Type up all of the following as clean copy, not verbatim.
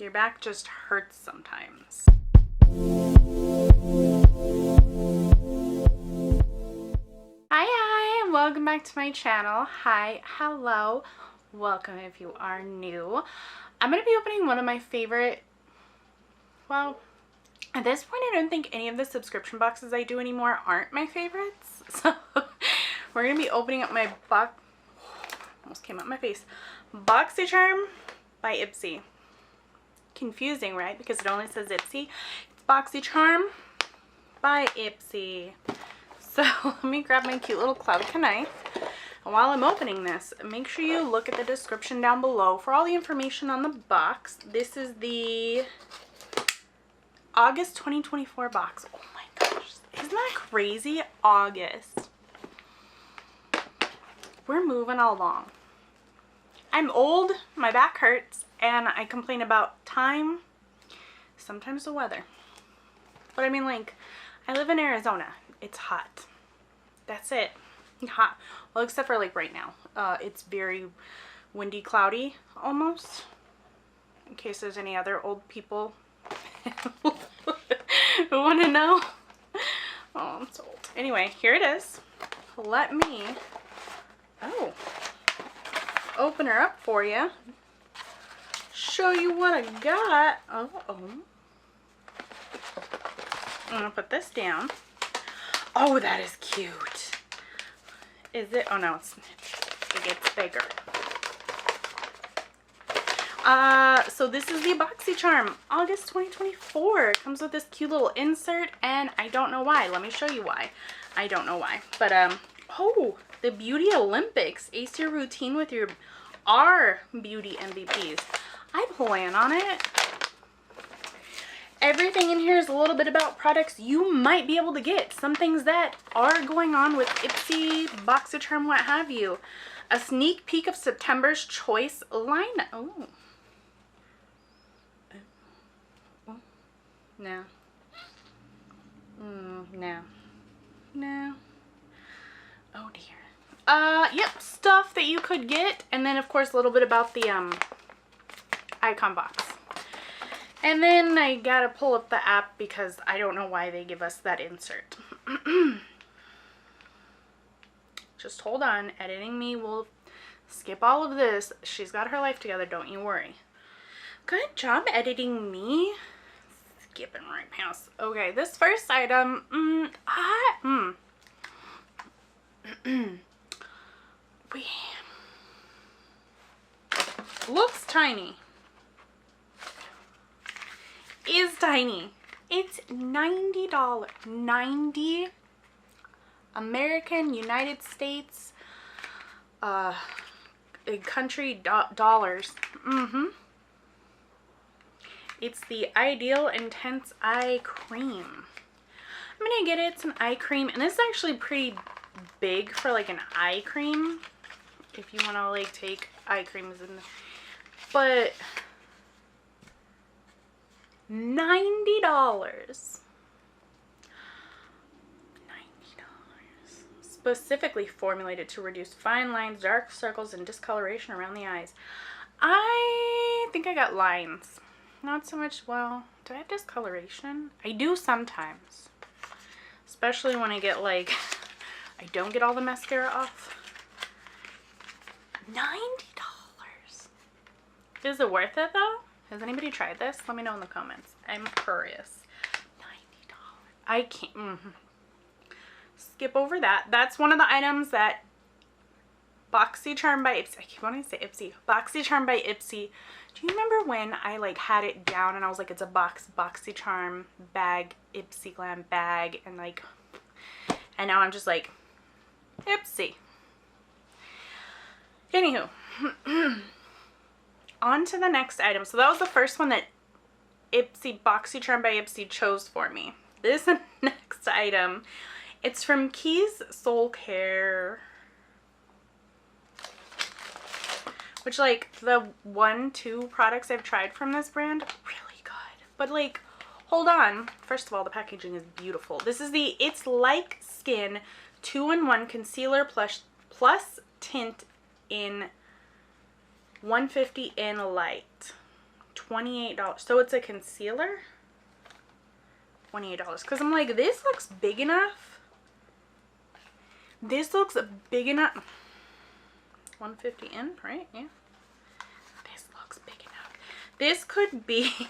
Your back just hurts sometimes. Hi, welcome back to my channel. Hi, hello, welcome if you are new. I'm going to be opening one of my favorite, well, at this point I don't think any of the subscription boxes I do anymore aren't my favorites. So we're going to be opening up my almost came out my face, Boxycharm by Ipsy. Confusing, right? Because it only says Ipsy. It's Boxycharm by Ipsy. So let me grab my cute little Clavica knife. And while I'm opening this, make sure you look at the description down below for all the information on the box. This is the August 2024 box. Oh my gosh. Isn't that crazy? August. We're moving along. I'm old, my back hurts, and I complain about time, sometimes the weather. But I mean, like, I live in Arizona. It's hot. That's it. Hot. Well, except for like right now. It's very windy, cloudy almost. In case there's any other old people who want to know. Oh, I'm so old. Anyway, here it is. Let me open her up for you. Show you what I got. I'm gonna put this down. Oh, that is cute. Is it? Oh no, it gets bigger. So this is the Boxycharm August 2024. It comes with this cute little insert, and I don't know why. Let me show you why. I don't know why, but oh, the Beauty Olympics. Ace your routine with our beauty MVPs. I plan on it. Everything in here is a little bit about products you might be able to get. Some things that are going on with Ipsy, Boxycharm, what have you. A sneak peek of September's choice lineup. Oh. No. No. No. Oh dear. Yep, stuff that you could get, and then of course a little bit about the icon box. And then I gotta pull up the app because I don't know why they give us that insert. Just hold on, editing me will skip all of this. She's got her life together, don't you worry. Good job editing me. Skipping right past. Okay, this first item, looks tiny. Is tiny. It's $90. 90 American United States country dollars. It's the Ideal Intense Eye Cream. I'm gonna get it. It's an eye cream, and this is actually pretty big for like an eye cream, if you want to like take eye creams in, but $90. $90. Specifically formulated to reduce fine lines, dark circles, and discoloration around the eyes. I think I got lines. Not so much, well, do I have discoloration? I do sometimes. Especially when I get like, I don't get all the mascara off. $90. Is it worth it though? Has anybody tried this? Let me know in the comments. I'm curious. $90. I can't. Skip over that. That's one of the items that Boxycharm by Ipsy. I keep wanting to say Ipsy. Boxycharm by Ipsy. Do you remember when I like had it down and I was like, it's a Boxycharm bag, Ipsy Glam bag, and like, and now I'm just like, Ipsy. Anywho. On to the next item. So that was the first one that Ipsy, Boxycharm by Ipsy chose for me. This next item, it's from Keys SOULCARE, which like the 1-2 products I've tried from this brand, really good. But like, hold on. First of all, the packaging is beautiful. This is the It's Like Skin 2-in-1 concealer plus tint in 150 in light. $28. So it's a concealer? $28. Because I'm like, this looks big enough. This looks big enough. 150 in, right? Yeah. This looks big enough. This could be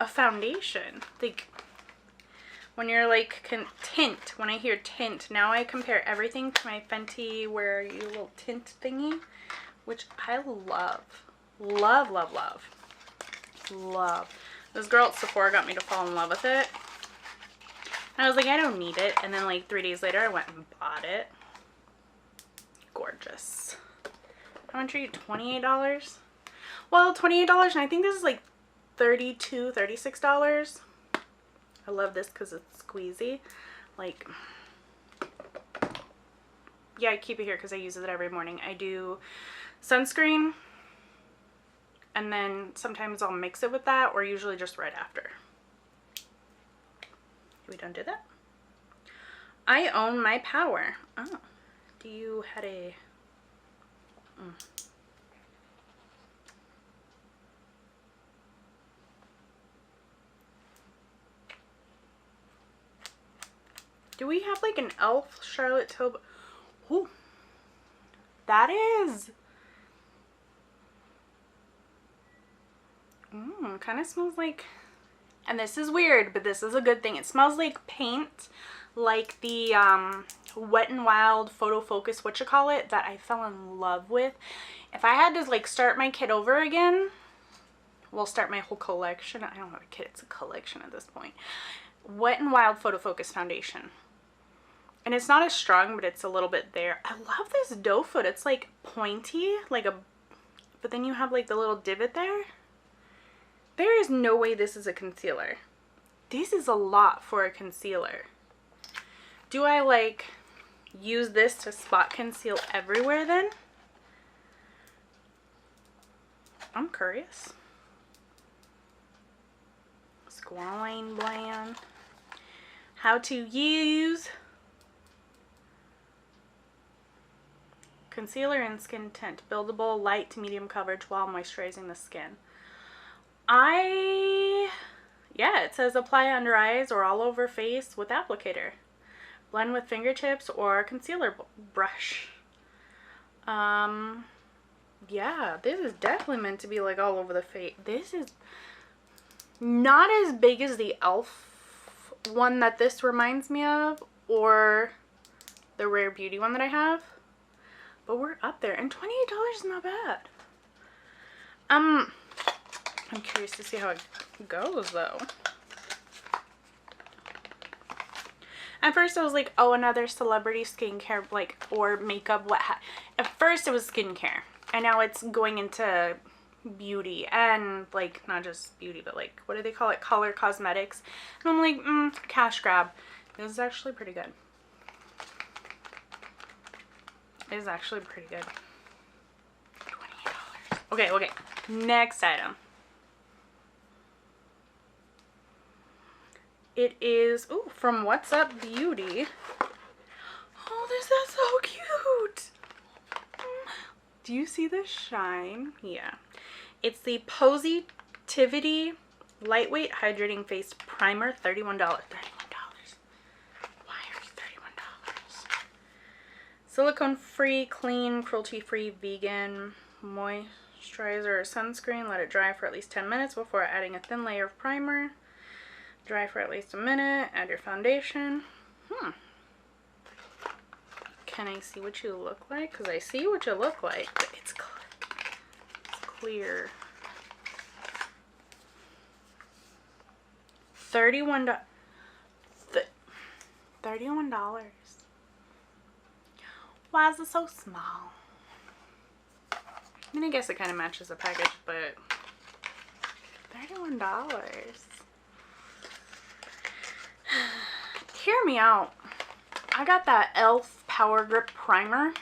a foundation. Like, when you're like, tint. When I hear tint, now I compare everything to my Fenty Wear You little tint thingy, which I love. Love, love, love. Love. This girl at Sephora got me to fall in love with it. And I was like, I don't need it. And then like 3 days later, I went and bought it. Gorgeous. How much are you? $28? Well, $28, and I think this is like $32, $36. I love this because it's squeezy. Like, yeah, I keep it here because I use it every morning. I do sunscreen, and then sometimes I'll mix it with that, or usually just right after. We don't do that. I own my power. Oh, do you had a... Do we have like an e.l.f. Charlotte Tilbury? Ooh, that is... kind of smells like... And this is weird, but this is a good thing. It smells like paint, like the Wet n Wild Photo Focus, whatchamacallit, that I fell in love with. If I had to like start my kit over again, well, start my whole collection. I don't have a kit, it's a collection at this point. Wet n Wild Photo Focus foundation. And it's not as strong, but it's a little bit there. I love this doe foot. It's like pointy, like a, but then you have like the little divot there. There is no way this is a concealer. This is a lot for a concealer. Do I like use this to spot conceal everywhere then? I'm curious. Squalane Blend. How to use concealer and skin tint. Buildable, light to medium coverage while moisturizing the skin. Yeah, it says apply under eyes or all over face with applicator. Blend with fingertips or concealer brush. Yeah, this is definitely meant to be like all over the face. This is not as big as the e.l.f. one that this reminds me of, or the Rare Beauty one that I have. But we're up there, and $28 is not bad. I'm curious to see how it goes, though. At first, I was like, oh, another celebrity skincare, like, or makeup. At first, it was skincare, and now it's going into beauty, and, like, not just beauty, but, like, what do they call it? Color cosmetics. And I'm like, cash grab. This is actually pretty good. It is actually pretty good. $28. Okay. Next item. It is, ooh, from What's Up Beauty. Oh, this is so cute. Do you see the shine? Yeah. It's the POSY-TIVITY Lightweight Hydrating Face Primer, $31. $31. Why are you $31? Silicone-free, clean, cruelty-free, vegan, moisturizer or sunscreen. Let it dry for at least 10 minutes before adding a thin layer of primer. Dry for at least a minute. Add your foundation. Can I see what you look like? Because I see what you look like, but it's clear. $31. $31. Why is it so small? I mean, I guess it kind of matches the package, but $31. Hear me out. I got that e.l.f. Power Grip Primer.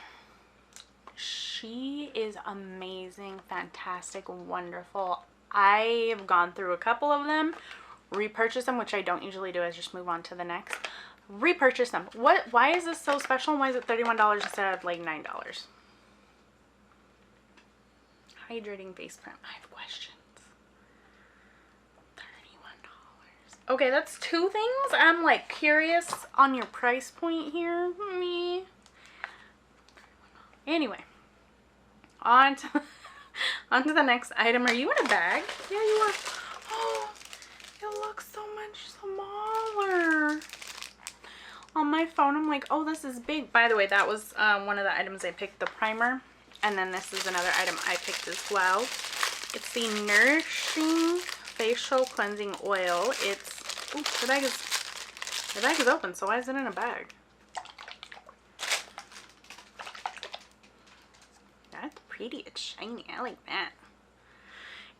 She is amazing, fantastic, wonderful. I've gone through a couple of them, repurchased them, which I don't usually do. I just move on to the next. Repurchase them. Why is this so special? Why is it $31 instead of like $9? Hydrating face cream. I have questions. Okay, that's two things. I'm like curious on your price point here. Me. Anyway, on to, on to the next item. Are you in a bag? Yeah, you are. Oh, it looks so much smaller. On my phone, I'm like, oh, this is big. By the way, that was one of the items I picked, the primer. And then this is another item I picked as well. It's the Nourishing Facial Cleansing Oil. It's, oops, the bag is open, so why is it in a bag? That's pretty, it's shiny, I like that.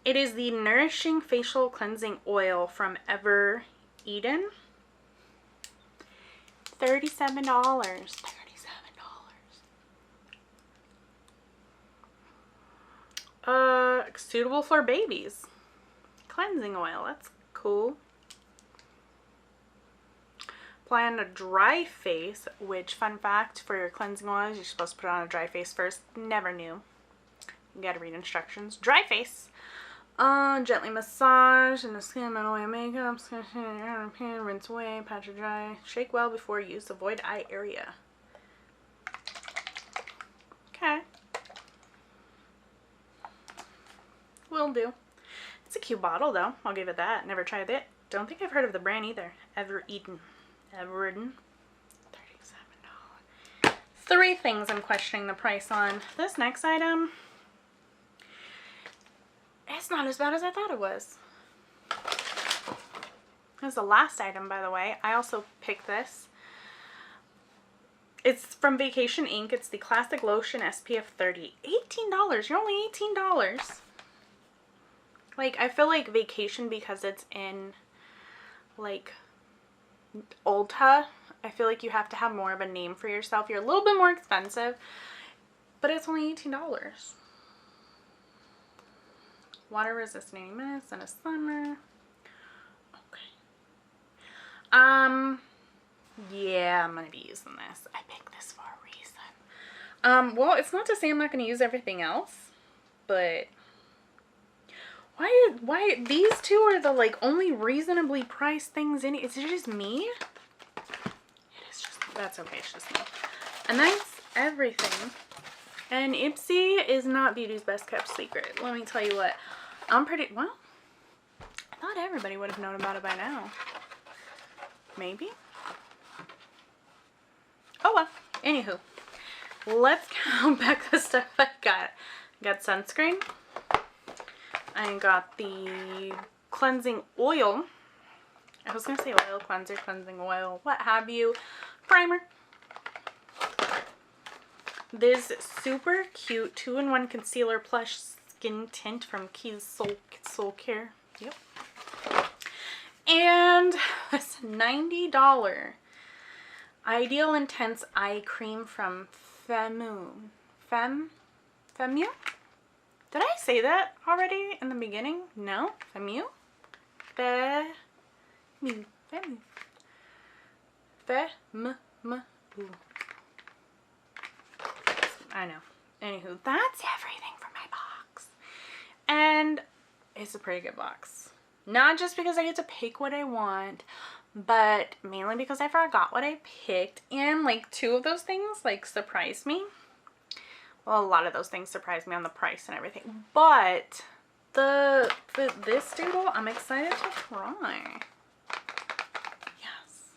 It is the Nourishing Facial Cleansing Oil from EVERDEN. $37. Suitable for babies. Cleansing oil, that's cool. Apply on a dry face, which, fun fact, for your cleansing oils, you're supposed to put it on a dry face first. Never knew. You gotta read instructions. Dry face. Gently massage in the skin, melt away makeup, skin, rinse away, patch or dry. Shake well before use. Avoid eye area. Okay. Will do. It's a cute bottle though. I'll give it that. Never tried it. Don't think I've heard of the brand either. EVERDEN. $37. Three things I'm questioning the price on. This next item, it's not as bad as I thought it was. This is the last item, by the way. I also picked this. It's from Vacation Inc. It's the Classic Lotion SPF 30. $18. You're only $18. Like, I feel like Vacation, because it's in, like, Ulta, I feel like you have to have more of a name for yourself. You're a little bit more expensive, but it's only $18. Water resistant mist in the summer. Okay. Yeah, I'm gonna be using this. I picked this for a reason. Well, it's not to say I'm not gonna use everything else, but why these two are the like only reasonably priced things in it? Is it just me? It is just, that's okay, it's just me. And that's everything. And Ipsy is not beauty's best kept secret. Let me tell you what. I'm pretty, well, I thought everybody would have known about it by now. Maybe? Oh well. Anywho, let's count back the stuff I got. I got sunscreen. I got the cleansing oil. I was going to say oil cleanser, cleansing oil, what have you. Primer. This super cute 2-in-1 concealer plush skin tint from SOULCARE. Yep. And this $90 Ideal Intense Eye Cream from FUMME. FUMME? Did I say that already in the beginning? No? FUMME? I know. Anywho, that's everything for my box. And it's a pretty good box. Not just because I get to pick what I want, but mainly because I forgot what I picked. And like two of those things like surprised me. Well, a lot of those things surprised me on the price and everything. But this doodle, I'm excited to try. Yes.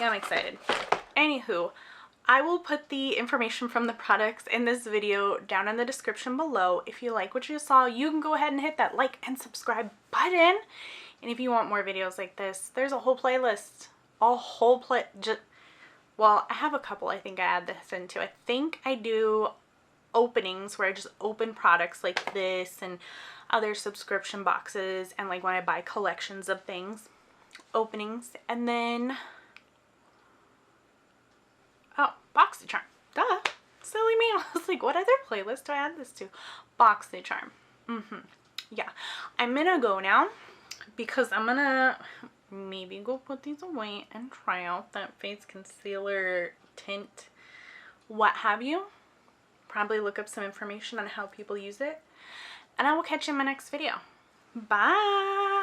Yeah, I'm excited. Anywho, I will put the information from the products in this video down in the description below. If you like what you saw, you can go ahead and hit that like and subscribe button. And if you want more videos like this, there's a whole playlist. Well, I have a couple I think I add this into. I think I do openings where I just open products like this and other subscription boxes, and like when I buy collections of things, openings. And then, oh, Boxycharm. Duh. Silly me. I was like, what other playlist do I add this to? Boxycharm. Yeah. I'm gonna go now because I'm gonna maybe go put these away and try out that face concealer tint, what have you. Probably look up some information on how people use it. And I will catch you in my next video. Bye.